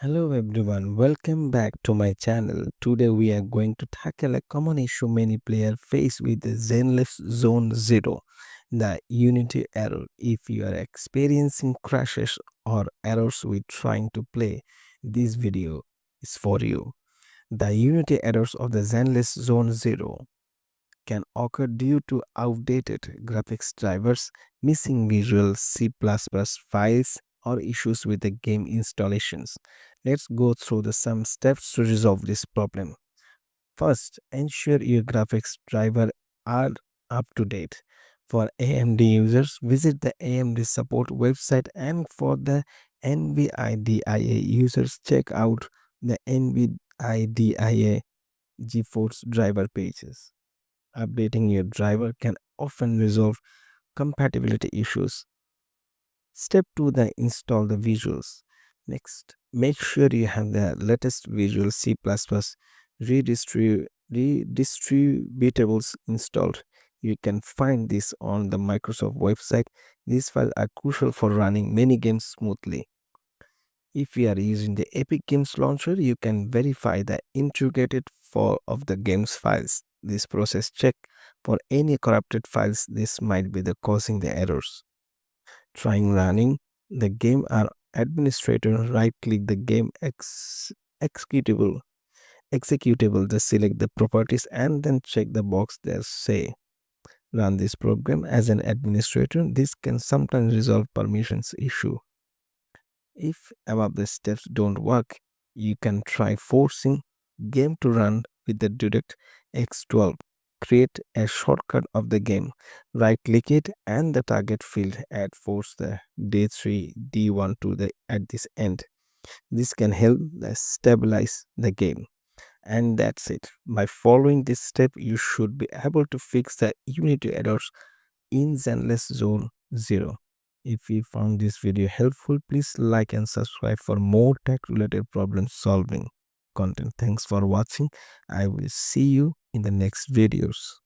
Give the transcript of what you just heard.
Hello everyone, welcome back to my channel. Today we are going to tackle a common issue many players face with the Zenless Zone Zero, the Unity error. If you are experiencing crashes or errors with trying to play, this video is for you. The Unity errors of the Zenless Zone Zero can occur due to outdated graphics drivers, missing visual C++ files, or issues with the game installations. Let's go through some steps to resolve this problem. First, ensure your graphics driver are up to date. For AMD users, visit the AMD support website, and for the NVIDIA users, check out the NVIDIA GeForce driver pages. Updating your driver can often resolve compatibility issues. Step 2, the install the visuals. Next, make sure you have the latest Visual C++ redistributables installed. You can find this on the Microsoft website. These files are crucial for running many games smoothly. If you are using the Epic Games Launcher, you can verify the integrated for of the game's files. This process check for any corrupted files. This might be the causing the errors. Trying running the game or administrator, right click the game executable just select the properties and then check the box that say run this program as an administrator. This can sometimes resolve permissions issue. If above the steps don't work, you can try forcing game to run with the DirectX 12. Create a shortcut of the game, right click it and the target field, add force the D3 D1 to the at this end. This can help stabilize the game. And that's it. By following this step, you should be able to fix the Unity errors in Zenless Zone Zero. If you found this video helpful, please like and subscribe for more tech related problem solving content. Thanks for watching. I will see you in the next videos.